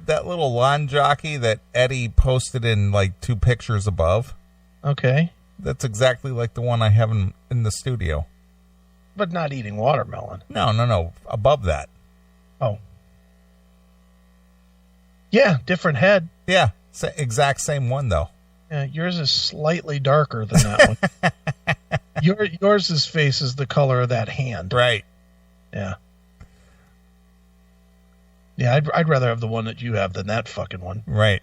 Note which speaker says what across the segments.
Speaker 1: that little lawn jockey that Eddie posted in like 2 pictures above.
Speaker 2: Okay.
Speaker 1: That's exactly like the one I have in the studio.
Speaker 2: But not eating watermelon.
Speaker 1: No. Above that.
Speaker 2: Oh. Yeah, different head.
Speaker 1: Yeah, exact same one, though.
Speaker 2: Yeah, yours is slightly darker than that one. Yours' face is the color of that hand.
Speaker 1: Right.
Speaker 2: Yeah. Yeah, I'd rather have the one that you have than that fucking one.
Speaker 1: Right.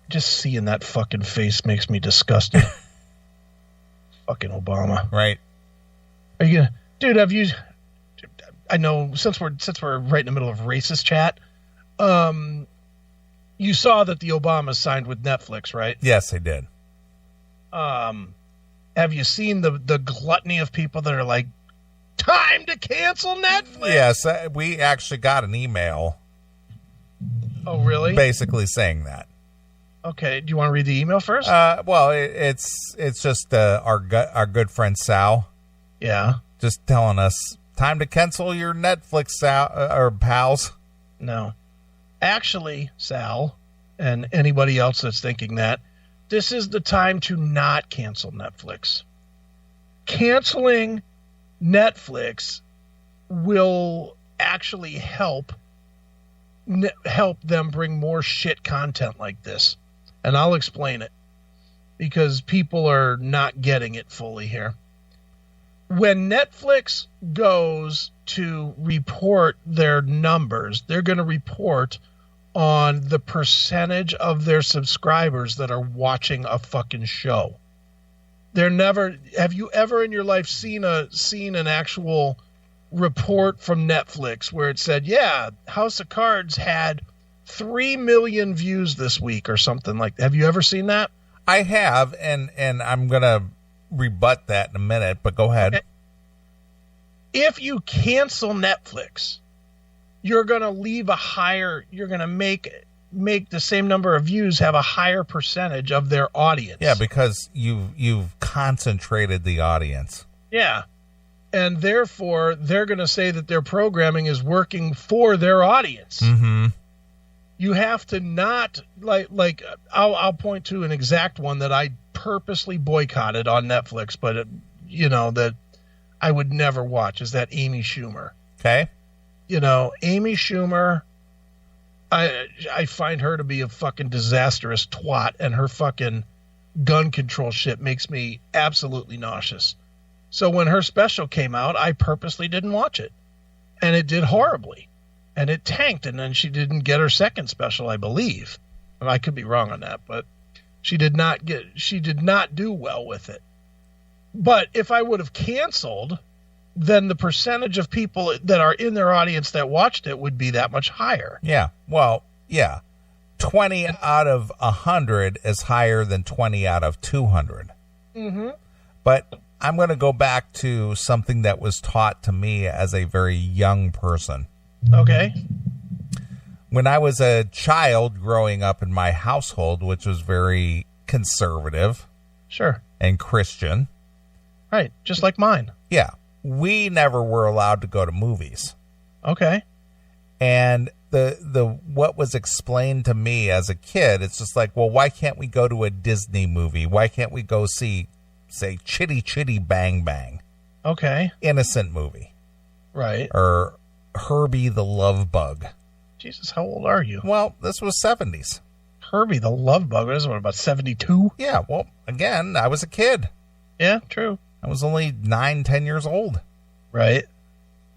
Speaker 2: Just seeing that fucking face makes me disgusted. Fucking Obama.
Speaker 1: Right.
Speaker 2: Are you gonna, dude? Have you? I know since we're right in the middle of racist chat. You saw that the Obamas signed with Netflix, right?
Speaker 1: Yes, I did.
Speaker 2: Have you seen the gluttony of people that are like, time to cancel Netflix?
Speaker 1: Yes, we actually got an email.
Speaker 2: Oh, really?
Speaker 1: Basically saying that.
Speaker 2: Okay. Do you want to read the email first?
Speaker 1: Well, it's just our good friend Sal.
Speaker 2: Yeah.
Speaker 1: Just telling us time to cancel your Netflix, Sal, or pals.
Speaker 2: No. Actually, Sal, and anybody else that's thinking that, this is the time to not cancel Netflix. Canceling Netflix will actually help them bring more shit content like this. And I'll explain it because people are not getting it fully here. When Netflix goes to report their numbers, they're going to report on the percentage of their subscribers that are watching a fucking show. Have you ever in your life seen an actual report from Netflix where it said, yeah, House of Cards had 3 million views this week or something like that? Have you ever seen that?
Speaker 1: I have, and I'm going to rebut that in a minute, but go ahead. Okay.
Speaker 2: If you cancel Netflix, you're going to make the same number of views have a higher percentage of their audience.
Speaker 1: Yeah, because you've concentrated the audience.
Speaker 2: Yeah. And therefore, they're going to say that their programming is working for their audience.
Speaker 1: Mm-hmm.
Speaker 2: You have to not, like I'll point to an exact one that I purposely boycotted on Netflix, but, that I would never watch, is that Amy Schumer.
Speaker 1: Okay.
Speaker 2: Amy Schumer, I find her to be a fucking disastrous twat, and her fucking gun control shit makes me absolutely nauseous. So when her special came out, I purposely didn't watch it. And it did horribly. And it tanked, and then she didn't get her second special, I believe. I could be wrong on that, but she did not do well with it. But if I would have canceled, then the percentage of people that are in their audience that watched it would be that much higher.
Speaker 1: Yeah. Well, yeah. 20 out of 100 is higher than 20 out of 200.
Speaker 2: Mm-hmm.
Speaker 1: But I'm going to go back to something that was taught to me as a very young person.
Speaker 2: Okay.
Speaker 1: When I was a child growing up in my household, which was very conservative.
Speaker 2: Sure.
Speaker 1: And Christian.
Speaker 2: Right. Just like mine.
Speaker 1: Yeah. We never were allowed to go to movies.
Speaker 2: Okay.
Speaker 1: And the what was explained to me as a kid, it's just like, well, why can't we go to a Disney movie? Why can't we go see, say, Chitty Chitty Bang Bang?
Speaker 2: Okay.
Speaker 1: Innocent movie.
Speaker 2: Right.
Speaker 1: Or Herbie the Love Bug.
Speaker 2: Jesus, how old are you?
Speaker 1: Well, this was 70s.
Speaker 2: Herbie the Love Bug, what is it, about 72?
Speaker 1: Yeah, well, again, I was a kid.
Speaker 2: Yeah, true.
Speaker 1: I was only 9-10 years old.
Speaker 2: Right.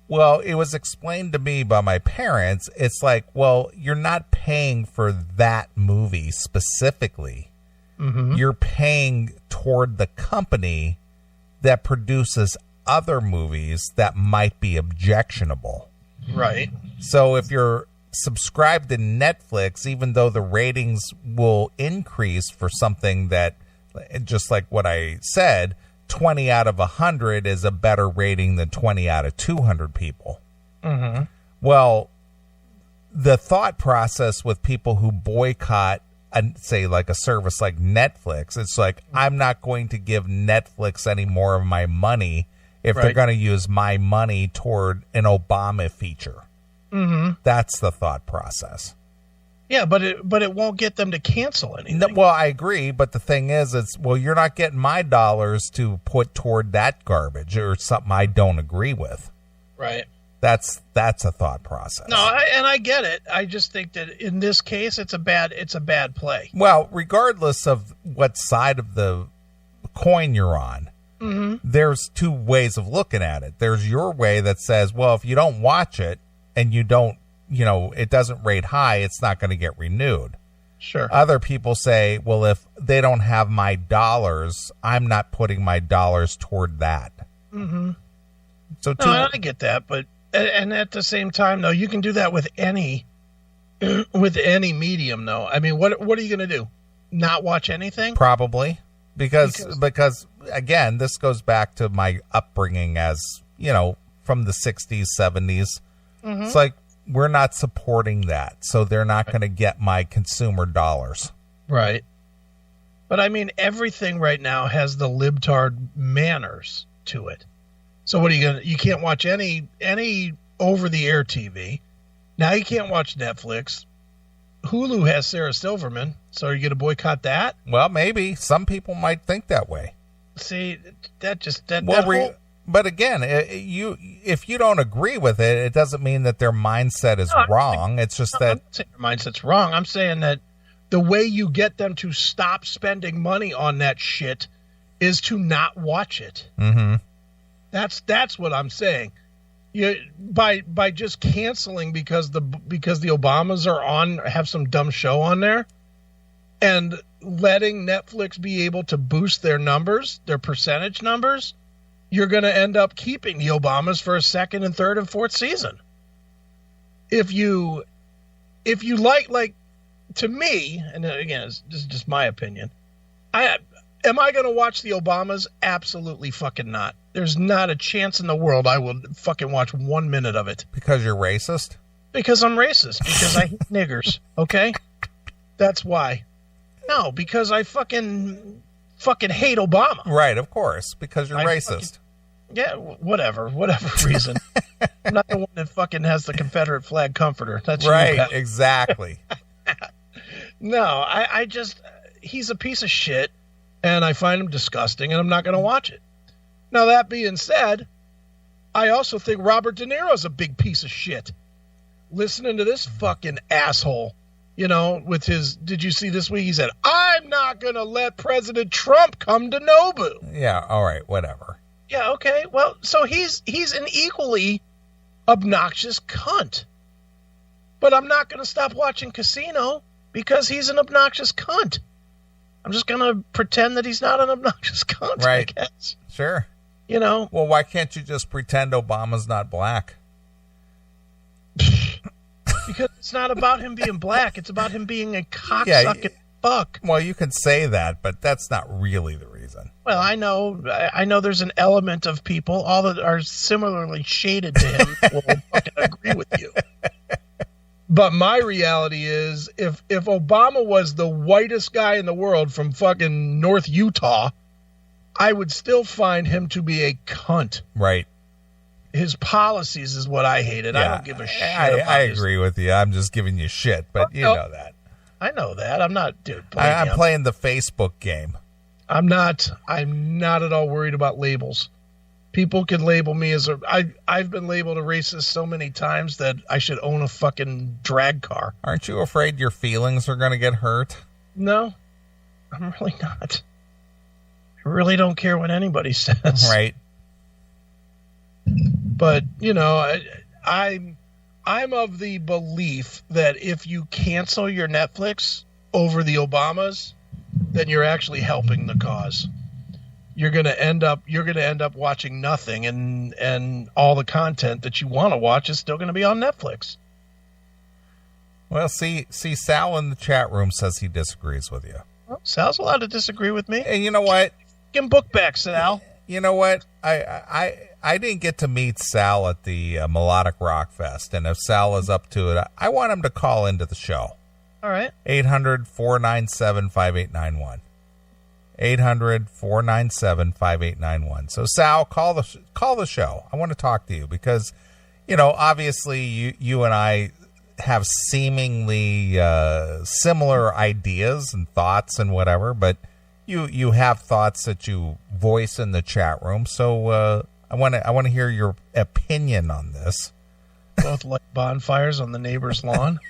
Speaker 1: Well, it was explained to me by my parents. It's like, well, you're not paying for that movie specifically.
Speaker 2: Mm-hmm.
Speaker 1: You're paying toward the company that produces other movies that might be objectionable.
Speaker 2: Right.
Speaker 1: So if you're subscribed to Netflix, even though the ratings will increase for something that, just like what I said, 20 out of 100 is a better rating than 20 out of 200 people.
Speaker 2: Mm-hmm.
Speaker 1: Well, the thought process with people who boycott, say, like a service like Netflix, it's like, I'm not going to give Netflix any more of my money if they're going to use my money toward an Obama feature.
Speaker 2: Mm-hmm.
Speaker 1: That's the thought process.
Speaker 2: Yeah, but it won't get them to cancel anything.
Speaker 1: No, well, I agree, but the thing is, you're not getting my dollars to put toward that garbage or something I don't agree with.
Speaker 2: Right.
Speaker 1: That's a thought process.
Speaker 2: No, I get it. I just think that in this case, it's a bad play.
Speaker 1: Well, regardless of what side of the coin you're on, there's two ways of looking at it. There's your way that says, well, if you don't watch it and you don't, it doesn't rate high, it's not going to get renewed.
Speaker 2: Sure.
Speaker 1: Other people say, well, if they don't have my dollars, I'm not putting my dollars toward that.
Speaker 2: Mm-hmm.
Speaker 1: So
Speaker 2: I get that, but and at the same time, though, you can do that with any medium, though. I mean, what are you going to do? Not watch anything?
Speaker 1: Probably. Because again, this goes back to my upbringing as, from the 60s, 70s. Mm-hmm. It's like, we're not supporting that, so they're not going to get my consumer dollars. Right.
Speaker 2: But I mean, everything right now has the libtard manners to it. So what are you can't watch any over-the-air TV. Now you can't watch Netflix. Hulu has Sarah Silverman, so are you going to boycott that?
Speaker 1: Well, maybe. Some people might think that way.
Speaker 2: See,
Speaker 1: but again, if you don't agree with it, it doesn't mean that their mindset is wrong. It's just that...
Speaker 2: I'm not saying their mindset's wrong. I'm saying that the way you get them to stop spending money on that shit is to not watch it.
Speaker 1: Mm-hmm.
Speaker 2: That's what I'm saying. By just canceling because the Obamas are on, have some dumb show on there, and letting Netflix be able to boost their numbers, their percentage numbers, you're going to end up keeping the Obamas for a second and third and fourth season. If you like to me, and again, this is just my opinion, am I going to watch the Obamas? Absolutely fucking not. There's not a chance in the world I will fucking watch 1 minute of it.
Speaker 1: Because you're racist?
Speaker 2: Because I'm racist. Because I hate niggers. Okay? That's why. No, because I fucking hate Obama.
Speaker 1: Right, of course. Because you're racist.
Speaker 2: Whatever reason. I'm not the one that fucking has the Confederate flag comforter. That's
Speaker 1: right, exactly.
Speaker 2: No, I just, he's a piece of shit, and I find him disgusting, and I'm not going to watch it. Now, that being said, I also think Robert De Niro's a big piece of shit. Listening to this fucking asshole, with his, did you see this week? He said, I'm not going to let President Trump come to Nobu.
Speaker 1: Yeah, all right, whatever.
Speaker 2: Yeah, okay. Well, so he's an equally obnoxious cunt. But I'm not going to stop watching Casino because he's an obnoxious cunt. I'm just going to pretend that he's not an obnoxious cunt,
Speaker 1: right.
Speaker 2: I guess.
Speaker 1: Sure.
Speaker 2: Well,
Speaker 1: why can't you just pretend Obama's not black?
Speaker 2: Because it's not about him being black. It's about him being a cocksucking fuck.
Speaker 1: Well, you can say that, but that's not really the reason.
Speaker 2: Well, I know there's an element of people, all that are similarly shaded to him, will fucking agree with you. But my reality is, if Obama was the whitest guy in the world from fucking North Utah, I would still find him to be a cunt.
Speaker 1: Right.
Speaker 2: His policies is what I hated. Yeah, I don't give a shit.
Speaker 1: I agree with you. I'm just giving you shit, but you know that.
Speaker 2: I know that. I'm not, dude.
Speaker 1: I'm playing the Facebook game.
Speaker 2: I'm not at all worried about labels. People can label me as I've been labeled a racist so many times that I should own a fucking drag car.
Speaker 1: Aren't you afraid your feelings are going to get hurt?
Speaker 2: No, I'm really not. I really don't care what anybody says.
Speaker 1: Right.
Speaker 2: But, I'm of the belief that if you cancel your Netflix over the Obamas, then you're actually helping the cause. You're going to end up watching nothing, and all the content that you want to watch is still going to be on Netflix.
Speaker 1: Well, see, Sal in the chat room says he disagrees with you.
Speaker 2: Well, Sal's allowed to disagree with me.
Speaker 1: And you know what?
Speaker 2: Give him book back, Sal.
Speaker 1: You know what? I didn't get to meet Sal at the Melodic Rock Fest, and if Sal is up to it, I want him to call into the show.
Speaker 2: All right.
Speaker 1: 800-497-5891. 800-497-5891. So Sal, call the show. I want to talk to you because, obviously you and I have seemingly similar ideas and thoughts and whatever, but you have thoughts that you voice in the chat room. So I want to hear your opinion on this.
Speaker 2: Both like bonfires on the neighbor's lawn.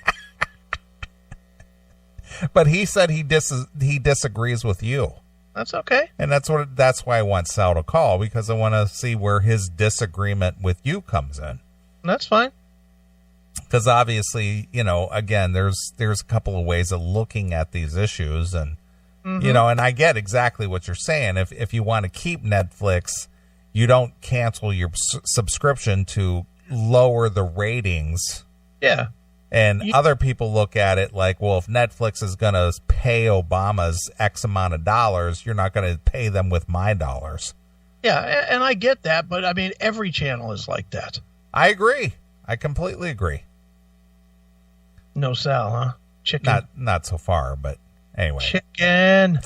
Speaker 1: But he said he disagrees with you.
Speaker 2: That's okay.
Speaker 1: And that's why I want Sal to call, because I want to see where his disagreement with you comes in.
Speaker 2: That's fine.
Speaker 1: Because obviously, again, there's a couple of ways of looking at these issues, and and I get exactly what you're saying. If you want to keep Netflix, you don't cancel your subscription to lower the ratings.
Speaker 2: Yeah.
Speaker 1: And other people look at it like, well, if Netflix is going to pay Obama's X amount of dollars, you're not going to pay them with my dollars.
Speaker 2: Yeah, and I get that, but I mean, every channel is like that.
Speaker 1: I agree. I completely agree.
Speaker 2: No Sal, huh? Chicken.
Speaker 1: Not so far, but anyway.
Speaker 2: Chicken.